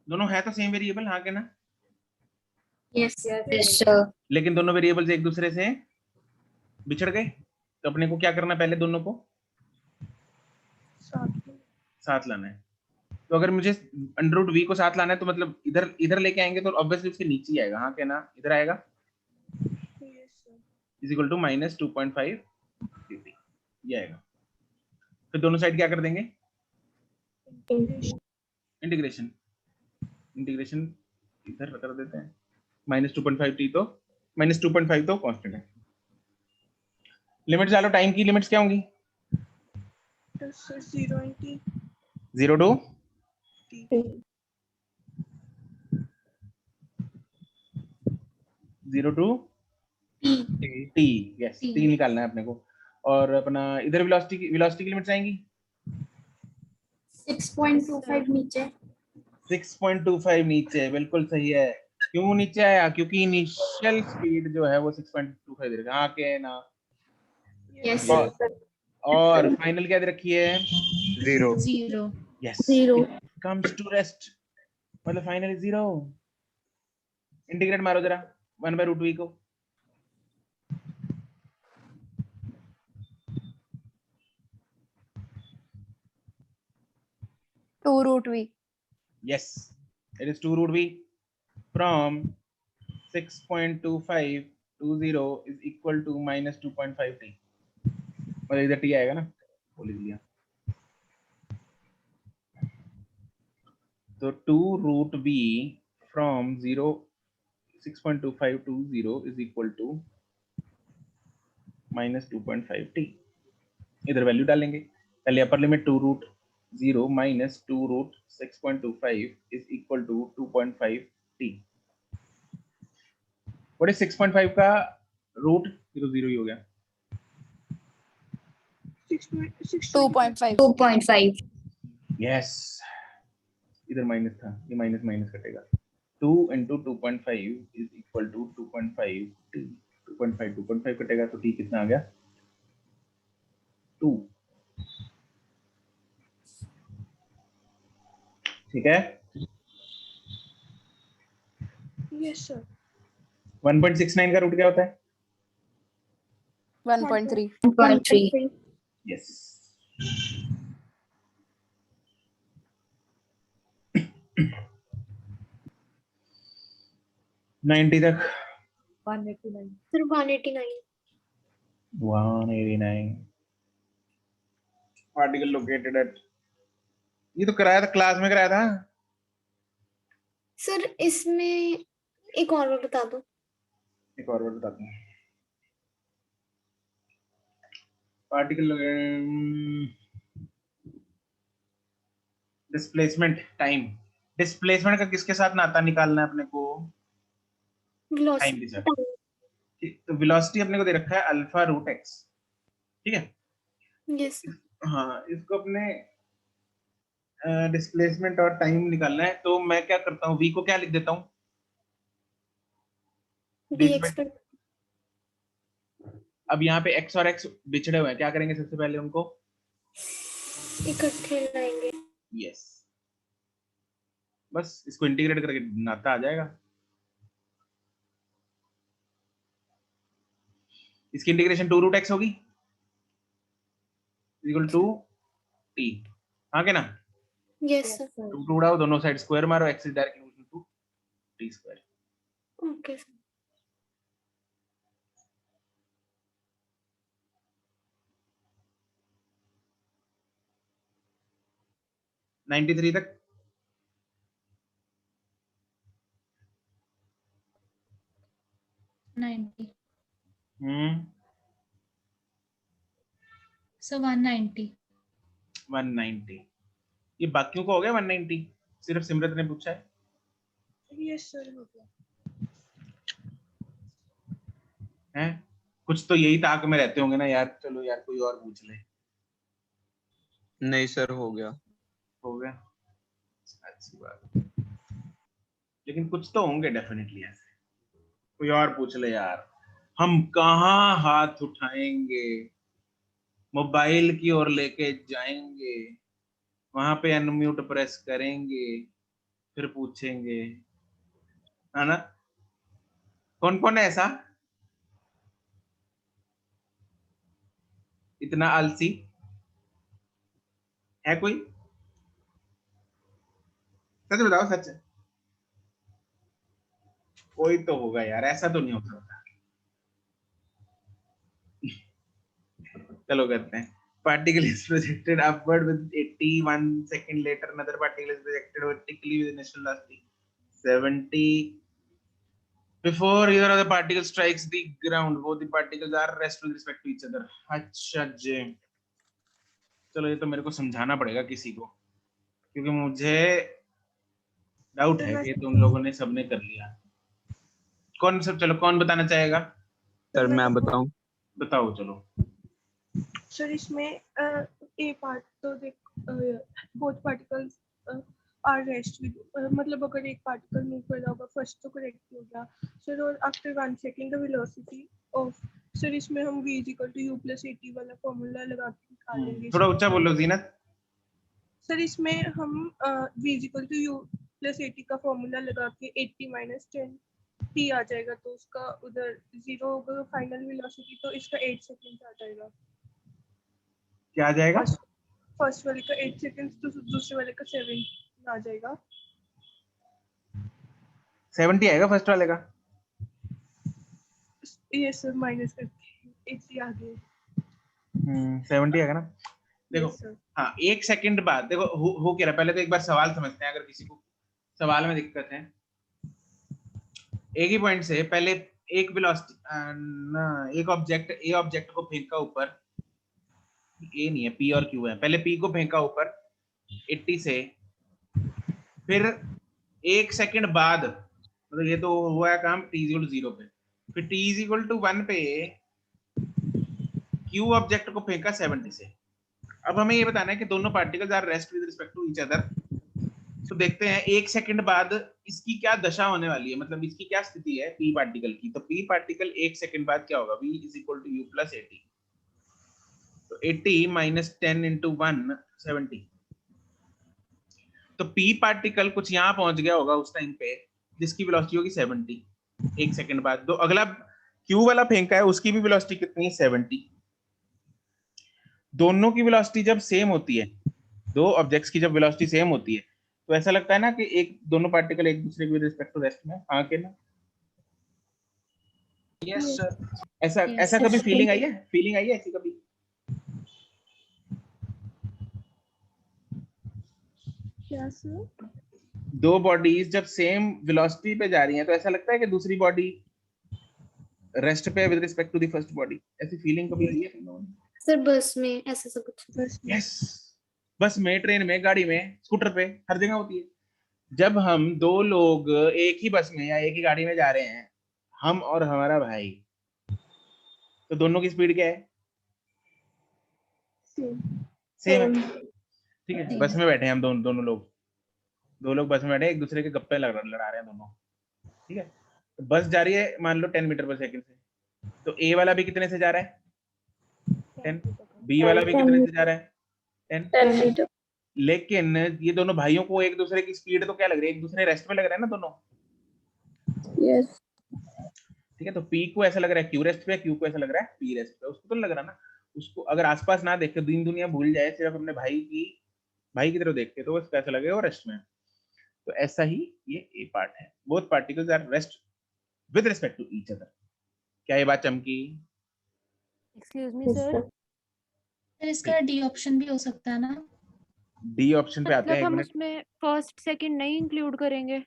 दोनों है तो सेम वेरिएबल, हाँ के ना? Yes sir. लेकिन दोनों वेरिएबल्स एक दूसरे से बिछड़ गए, तो अपने को क्या करना है? पहले दोनों को साथ लाना है। तो अगर मुझे अंडर रूट वी को साथ लाना है तो मतलब इधर इधर लेके आएंगे तो ऑब्वियसली उसके नीचे ही आएगा, हाँ क्या ना? इधर आएगा इज इक्वल टू माइनस 2.5 ये आएगा। फिर दोनों साइड क्या कर देंगे? इंटीग्रेशन। इंटीग्रेशन इधर कर देते हैं। माइनस 2.5 तो माइनस 2.5 तो कांस्टेंट है। लिमिट डालो, टाइम की लिमिट्स क्या होंगी? 0 to t। यस t निकालना है अपने को। और अपना इधर वेलोसिटी की लिमिट्स आएंगी 6.25 नीचे। 6.25 नीचे, बिल्कुल सही है। क्यों नीचे आया? क्योंकि इनिशियल स्पीड जो है वो 6.25 दे रखा है, हाँ के ना? यस और फाइनल क्या दे रखी है? 0। यस 0 कम्स टू रेस्ट, मतलब फाइनल 0। इंटीग्रेट मारो जरा 1/√v को। Two root V. Yes, it is 2√v from 6.2520 is equal to minus 2.5t. और इधर टी आएगा ना, वो लिख लिया। तो 2 root B from 0 6.25 to 0 is equal to minus 2.5 t। इधर वैल्यू डालेंगे, पहले upper limit 2 root 0 minus 2 root 6.25 is equal to 2.5 t। What is 6.5 का रूट? ये तो 0 ही हो गया। 2.5 यस, इधर माइनस था, ये माइनस माइनस कटेगा। 2 into 2.5 is equal to 2.5 t। 2.5 कटेगा तो t कितना आ गया? 2। ठीक है। Yes sir. 1.69 का रूट क्या होता है? 1.3 यस। नाइन्टी तक 189 सर 189 189 पार्टिकल लोकेटेड एट, ये तो कराया था क्लास में, कराया था सर। इसमें एक और बार बता दो। एक और बार बताता हूँ। पार्टिकल डिस्प्लेसमेंट टाइम, डिस्प्लेसमेंट का किसके साथ नाता निकालना है अपने को? टाइम के साथ। तो वेलोसिटी अपने को दे रखा है अल्फा रूट एक्स, ठीक है। यस। हाँ, इसको अपने डिस्प्लेसमेंट और टाइम निकालना है, तो मैं क्या करता हूँ, v को क्या लिख देता हूँ? अब यहाँ पे x और x बिछड़े हुए हैं, क्या करेंगे सबसे पहले? उनको इकट्ठे लाएंगे। यस, बस इसको इंटीग्रेट करके नाता आ जाएगा। इसकी इंटीग्रेशन 2 रूट एक्स होगी इक्वल टू टी, हाँ के ना? Yes sir. 2 उड़ाओ, दोनों साइड स्क्वायर मारो, x is directly equal to T square. Okay sir. Ninety three तक 90 So 190 190। ये बाकियों को हो गया 190, सिर्फ सिमरत ने पूछा है। यस सर हो गया। हैं, कुछ तो यही ताक में रहते होंगे ना यार। चलो यार कोई और पूछ ले। नहीं सर, हो गया। हो गया, अच्छी बात। लेकिन कुछ तो होंगे डेफिनेटली ऐसे। कोई और पूछ ले यार, हम कहाँ हाथ उठाएंगे, मोबाइल की ओर लेके जाएंगे, वहां पे अनम्यूट प्रेस करेंगे, फिर पूछेंगे, है ना? कौन कौन है ऐसा इतना आलसी है? कोई सच बताओ, सच। कोई तो होगा यार, ऐसा तो नहीं हो सकता। चलो करते हैं। Particle is projected upward with 81 second later. Another particle is projected vertically with initial velocity 70. Before either of the particles strikes the ground, both the particles are rest with respect to each other. अच्छा जी, चलो ये तो मेरे को समझाना पड़ेगा किसी को, क्योंकि मुझे डाउट है कि तुम लोगों ने सबने कर लिया। कौन सब, चलो कौन बताना चाहेगा? सर मैं बताऊं? बताओ चलो। सर इसमें ए पार्ट तो देख, both particles are rest with, मतलब अगर एक पार्टिकल मूव कर रहा होगा फर्स्ट तो करेक्ट हो गया सर। और after 1 second the velocity of, sir इसमें हम v equal to u plus at वाला फॉर्मूला लगा के निकालेंगे। थोड़ा ऊंचा बोलो जीनत। सर इसमें हम v equal to u plus at का फॉर्मूला लगा के 80 माइनस 10 t आ जाएगा, तो उसका उधर 0 होगा फाइनल वेलोसिटी, तो इसका 8 सेकंड आ जाएगा। क्या आ जाएगा? फर्स्ट वाले का 8 सेकंड, तो दूसरे वाले का 7 आ जाएगा। 70 आएगा फर्स्ट वाले का। ये सर माइनस करके 80 आ गए। 70 है ना। देखो Yes, sir. हाँ, 1 सेकंड बाद देखो हो क्या रहा है। पहले तो एक बार सवाल समझते हैं, अगर किसी को सवाल में दिक्कत है। एक ही पॉइंट से पहले एक वेलोसिटी एक ऑब्जेक्ट ए ऑब्जेक्ट को फेंका ऊपर, ए नहीं है, पी और क्यू है। पहले पी को फेंका ऊपर 80 से, फिर 1 सेकंड बाद, मतलब ये तो हुआ है काम t = 0 पे, फिर t = 1 पे क्यू ऑब्जेक्ट को फेंका 70 से। अब हमें ये बताना है कि दोनों particles are rest with respect to each other. तो देखते हैं 1 सेकंड बाद इसकी क्या दशा होने वाली है, मतलब इसकी क्या स्थिति है p पार्टिकल की। तो p पार्टिकल 1 सेकंड बाद क्या होगा, v = u + 80। तो 80 - 10 × 1 70। तो p पार्टिकल कुछ यहाँ पहुंच गया होगा उस टाइम पे जिसकी वेलोसिटी होगी 70 1 सेकंड बाद। तो अगला q वाला फेंका है, उसकी भी वेलोसिटी कितनी है, 70। दोनों की वेलोसिटी जब सेम होती है, दो ऑब्जेक्ट्स की जब वेलोसिटी सेम होती है, तो ऐसा लगता है ना कि एक दोनों पार्टिकल एक दूसरे के विद रिस्पेक्ट टू रेस्ट में। हाँ के ना? Yes sir. ऐसा Yes, ऐसा sir. कभी फीलिंग आई है? फीलिंग आई है ऐसी कभी? क्या सर? दो बॉडीज जब सेम वेलोसिटी पे जा रही हैं तो ऐसा लगता है कि दूसरी बॉडी रेस्ट पे with respect to the first body. ऐसी फीलिंग कभी आई है तुम लोगों ने? सर बस में ऐसा सब कुछ। बस यस, बस में, ट्रेन में, गाड़ी में, स्कूटर पे, हर जगह होती है। जब हम दो लोग एक ही बस में या एक ही गाड़ी में जा रहे हैं, हम और हमारा भाई, तो दोनों की स्पीड क्या है? सेम है, ठीक है। बस में बैठे हैं हम दोनों लोग, दो लोग बस में बैठे, एक दूसरे के गप्पे लड़ा रहे हैं दोनों, ठीक है। तो बस जा रही है मान लो 10 मीटर/सेकंड से, तो ए वाला भी कितने से जा रहा है? 10। बी वाला भी कितने से जा रहा है? 10 मीटर। लेकिन ये दोनों भाइयों को एक दूसरे की स्पीड तो क्या लग रही है, एक दूसरे रेस्ट में लग रहा है ना दोनों। यस। ठीक है, तो P को ऐसा लग रहा है Q रेस्ट पे, Q को ऐसा लग रहा है P रेस्ट पे। उसको तो लग रहा ना, उसको अगर आसपास ना देखे, दिन दुनिया भूल जाए, सिर्फ अपने भाई की तरफ देख के, तो उसको ऐसा लगेगा वो रेस्ट में। तो ऐसा ही ये ए पार्ट है, both particles are rest with respect to each other. क्या ये बात चमकी? एक्सक्यूज मी सर, सर इसका डी ऑप्शन भी हो सकता है ना? डी ऑप्शन पे आते हैं, मतलब एक हम मिनट। उसमें फर्स्ट सेकंड नहीं इंक्लूड करेंगे?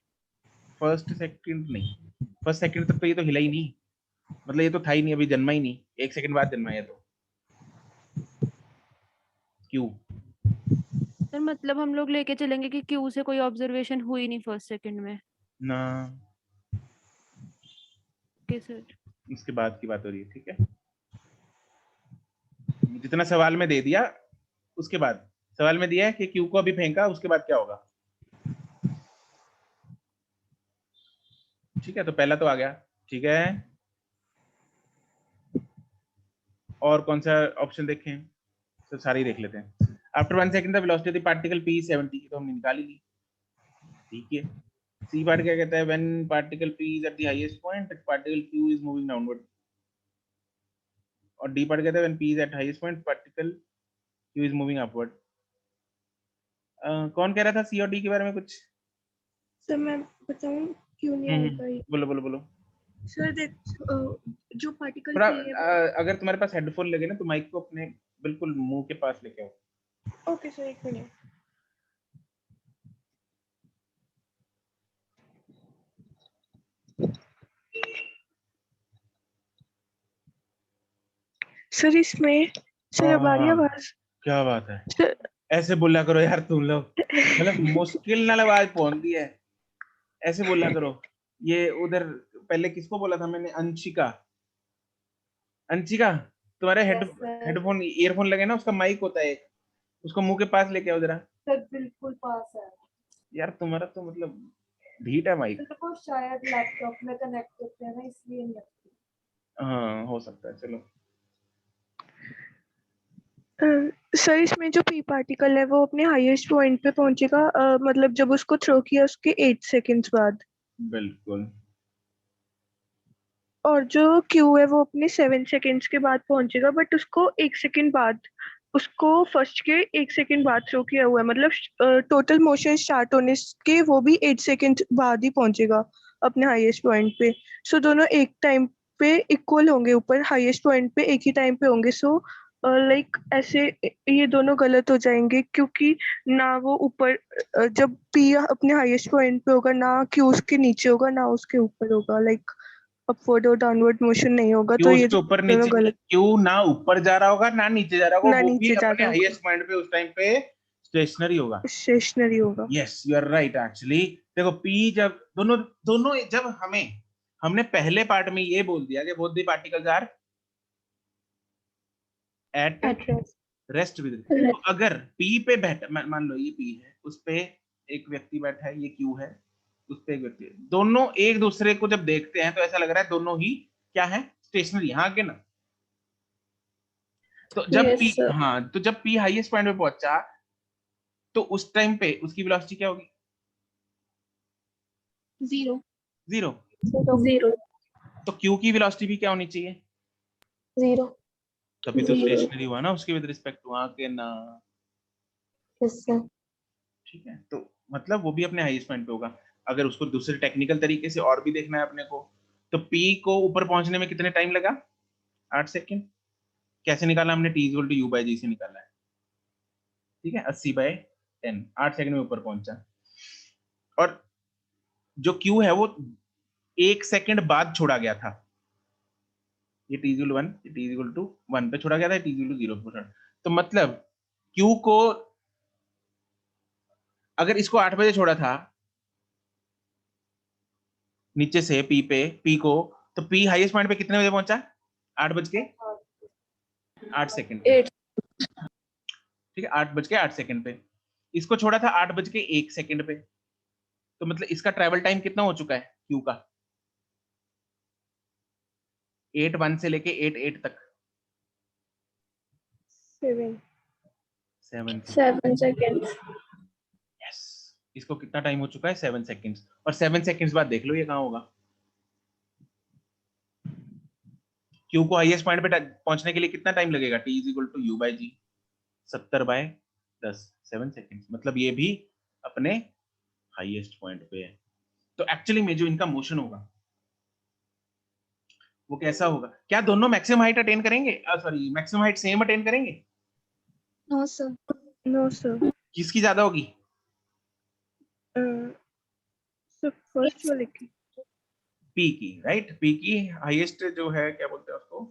फर्स्ट सेकंड नहीं, फर्स्ट सेकंड तक तो ये तो हिला ही नहीं, मतलब ये तो था ही नहीं, अभी जन्मा ही नहीं, 1 सेकंड बाद जन्मा है। तो क्यों? सर मतलब हम लोग लेके चलेंगे कि क्यू से कोई ऑब्जर्वेशन हुई नहीं फर्स्ट सेकंड में ना, ओके सर। उसके बाद की बात हो रही है, ठीक है। जितना सवाल में दे दिया, उसके बाद सवाल में दिया है कि क्यू को अभी फेंका, उसके बाद क्या होगा, ठीक है। तो पहला तो आ गया, ठीक है। और कौन सा ऑप्शन देखें? तो सारे ही देख लेते हैं। After 1 second the velocity of the particle p 70 तो हमने निकाल ही ली, ठीक है। सी पार्ट क्या कहता है, when particle p is at the highest point, particle q is moving downward. और डी पार्ट कहता है when p is eight highest point, particle q is moving upward. कौन कह रहा था सी और डी के बारे में कुछ? सर मैं बताऊं क्यों नहीं आएगा ये? बोलो। सर देख जो पार्टिकल थोड़ा पे है अगर तुम्हारे पास हेडफोन लगे ना तो माइक को अपने बिल्कुल मुंह के पास लेके आओ। ओके सर, एक मिनट। सर इसमें सर अब आ रही है आवाज? क्या बात है सर ऐसे बोला करो यार तुम लोग, मतलब मुश्किल नाल आवाज पहुंचती है, ऐसे बोला करो। ये उधर पहले किसको बोला था मैंने? अंशिका तुम्हारे हेडफोन ईयरफोन लगे ना, उसका माइक होता है, उसको मुंह के पास लेके आओ जरा। सर बिल्कुल पास है यार तुम्हारा तो मतलब ढीठ है माइक। तो शायद लैपटॉप में कनेक्ट करते हैं ना, इसलिए नहीं लगती। हाँ हो सकता है, चलो। सर इसमें जो पी पार्टिकल है वो अपने हाईएस्ट पॉइंट पे पहुंचेगा, मतलब जब उसको थ्रो किया उसके 8 सेकंड्स बाद। बिल्कुल। और जो क्यू है वो अपने 7 सेकंड्स के बाद पहुंचेगा, बट उसको 1 सेकंड बाद, उसको फर्स्ट के 1 सेकंड बाद थ्रो किया हुआ है, मतलब टोटल मोशन स्टार्ट होने के वो भी 8 सेकंड बाद ही पहुंचेगा अपने हाईएस्ट पॉइंट पे। सो दोनों एक टाइम पे इक्वल होंगे, ऊपर हाईएस्ट पॉइंट पे एक ही टाइम पे होंगे। सो लाइक ऐसे ये दोनों गलत हो जाएंगे क्योंकि ना वो ऊपर जब पी अपने हाईएस्ट पॉइंट पे होगा ना क्यू उसके नीचे होगा ना उसके ऊपर होगा, लाइक अपवर्ड और डाउनवर्ड मोशन नहीं होगा, क्यू तो ये उसके ऊपर दोनों नीचे, गलत, क्यू ना ऊपर जा रहा होगा ना नीचे जा रहा होगा, ना वो भी नीचे जा अपने रहा होगा, हाईएस्ट पॉइंट पे उस टाइम पे स्टेशनरी होगा। स्टेशनरी होगा। Yes you are right actually. देखो पी जब दोनों दोनों जब हमने पहले पार्ट में ये बोल दिया कि both the particles are at rest with, तो अगर पी पे बैठ मान लो ये पी है, उस पे एक व्यक्ति बैठा है, ये क्यू है, उस पे एक व्यक्ति है, दोनों एक दूसरे को जब देखते हैं तो ऐसा लग रहा है दोनों ही क्या है, स्टेशनरी। हाँ के ना? तो जब Yes, पी sir. हाँ तो जब पी हाईएस्ट पॉइंट पे पहुंचा तो उस टाइम पे उसकी वेलोसिटी क्या होगी? 0 जीरो। 0 तो क्यू की वेलोसिटी भी क्या होनी चाहिए? 0 तभी तो स्टेशनरी हुआ ना उसके विद रिस्पेक्ट टू। हाँ के ना? यस सर ठीक है, तो मतलब वो भी अपने हाईएस्ट पॉइंट पे होगा। अगर उसको दूसरे टेक्निकल तरीके से और भी देखना है अपने को, तो पी को ऊपर पहुंचने में कितने टाइम लगा? 8 सेकंड। कैसे निकाला हमने? T equal to U by G से निकाला है। ठीक है, 80/10, 8 सेकंड में ऊपर पहुंचा। और जो क्यू है वो 1 सेकंड बाद छोड़ा गया था। ये T equal 1, T equal to 1 पे छोड़ा गया था, टी इक्वल टू 0 पे छोड़ा। तो मतलब क्यू को अगर इसको 8 बजे छोड़ा था नीचे से पी को, तो पी हाईएस्ट पॉइंट पे कितने बजे पहुंचा? 8:08 पे। ठीक है, 8:08 पे। इसको छोड़ा था 8:01 पे। तो मतलब इसका ट्रैवल टाइम कितना हो चुका है क्यू का? 8:1 से लेके 8:08 तक 7 सेकंड। यस, इसको कितना टाइम हो चुका है? 7 सेकंड्स। और 7 सेकंड्स बाद देख लो ये कहाँ होगा। क्यू को हाईएस्ट पॉइंट पे पहुंचने के लिए कितना टाइम लगेगा? T is equal to U by G, 70/10, 7 seconds. मतलब ये भी अपने हाईएस्ट पॉइंट पे है। तो एक्चुअली में जो इनका मोशन होगा वो कैसा होगा? क्या दोनों मैक्सिमम हाइट अटेन करेंगे? Sorry, maximum height same attain करेंगे? No sir. नो सर, किसकी ज्यादा होगी? फर्स्ट वाले की, पी की, राइट? पी की हाईएस्ट जो है, क्या बोलते हैं उसको,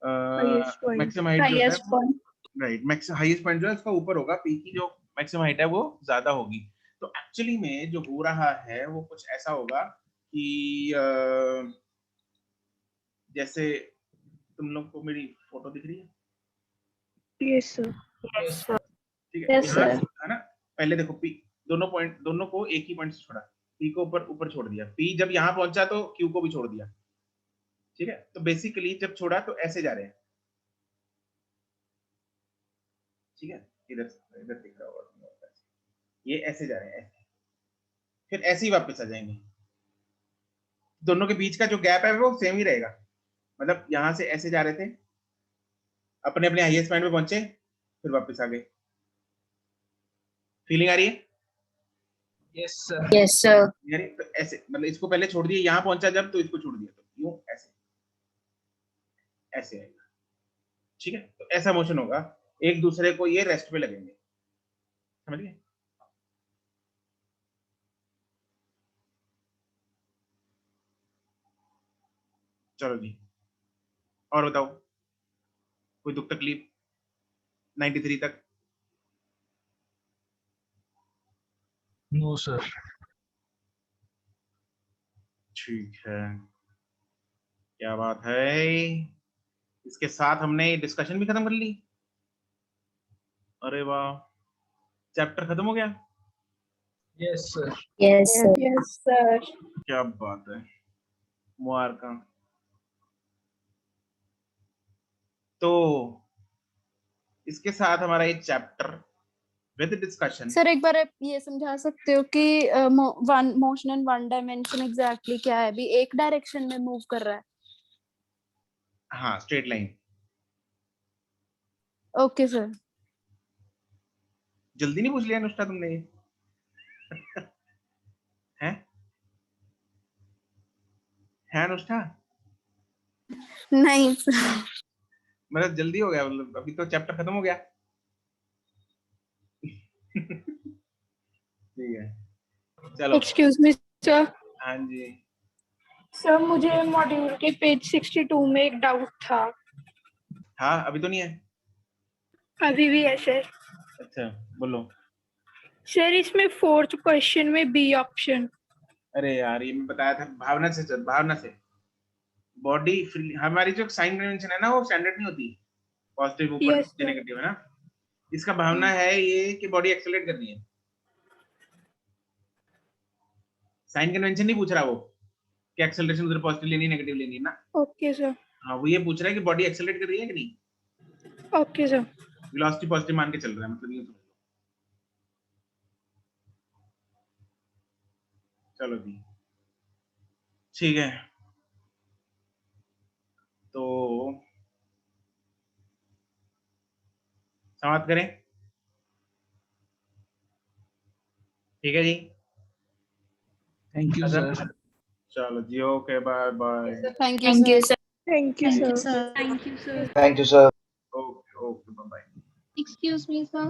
हाईएस्ट पॉइंट, मैक्सिमम हाइट जो है, highest point right, highest point जो है उसका ऊपर होगा। पी की जो मैक्सिमम हाइट है वो ज्यादा होगी। तो एक्चुअली में जो हो रहा है वो कुछ ऐसा होगा कि जैसे तुम लोग को मेरी फोटो दिख रही है? यस सर, ठीक है, Yes, यहाँ sir. है ना? पहले देखो पी, दोनों को एक ही पॉइंट से छोड़ा, पी को ऊपर छोड़ दिया। पी जब यहाँ पहुंचा तो क्यू को भी छोड़ दिया। ठीक है, तो बेसिकली जब छोड़ा तो ऐसे जा रहे हैं। ठीक है, इधर इधर दिख रहा होगा, ये ऐसे जा रहे हैं, ऐसे, फिर ऐसे ही वापस आ जाएंगे। दोनों के बीच का जो गैप है वो सेम ही रहेगा। मतलब यहाँ से ऐसे जा रहे थे, अपने अपने हाईएस्ट पॉइंट पे पहुंचे, फिर वापस आ गए। फीलिंग आ रही है? Yes sir. यस सर यार तो ऐसे, मतलब इसको पहले छोड़ दिया, यहाँ पहुंचा जब तो इसको छोड़ दिया, तो यूं ऐसे ऐसे आएगा। ठीक है, तो ऐसा मोशन होगा, एक दूसरे को ये रेस्ट पे लगेंगे। समझ गए? चलो जी, और बताओ, कोई दुख तकलीफ 93 तक? No sir. ठीक है, क्या बात है। इसके साथ हमने डिस्कशन भी खत्म कर ली। अरे वाह, चैप्टर खत्म हो गया। Yes sir. यस सर क्या बात है, मुबारका। तो इसके साथ हमारा ये चैप्टर विद डिस्कशन। सर एक बार आप ये समझा सकते हो कि one motion in one dimension exactly क्या है? अभी एक डायरेक्शन में मूव कर रहा है। हाँ, स्ट्रेट लाइन। Okay sir. जल्दी नहीं पूछ लिया अनुष्का तुमने ये? हैं? है अनुष्का? नहीं सर। मतलब जल्दी हो गया, मतलब अभी तो चैप्टर खत्म हो गया। ठीक है चलो। Excuse me sir. हाँ जी। सर मुझे मॉड्यूल के पेज 62 में एक डाउट था। हाँ अभी तो नहीं है। अभी भी है सर। अच्छा बोलो। सर इसमें 4th क्वेश्चन में बी ऑप्शन। अरे यार ये मैं बताया था, भावना से चल, भावना से। बॉडी फ्री, हमारी जो साइन कन्वेंशन है ना वो स्टैंडर्ड नहीं होती, पॉजिटिव ऊपर Yes, नीचे sir. नेगेटिव है ना। इसका भावना है ये कि बॉडी एक्सेलरेट करनी है। साइन कन्वेंशन नहीं पूछ रहा वो कि एक्सेलरेशन उधर पॉजिटिव लेनी है नेगेटिव लेनी है ना। Okay sir. हाँ वो ये पूछ रहा है कि बॉडी एक्सेलरेट कर रही है कि नहीं। Okay sir. वेलोसिटी पॉजिटिव मान के चल रहा है, मतलब ये समझ लो। चलो जी ठीक है, तो समाप्त करें। ठीक है जी, थैंक यू अगर सर। चलो जी okay bye bye. Thank you, Thank you, sir. sir. Thank you sir. Thank you, sir. Thank you sir. Okay okay bye bye. Excuse me, sir.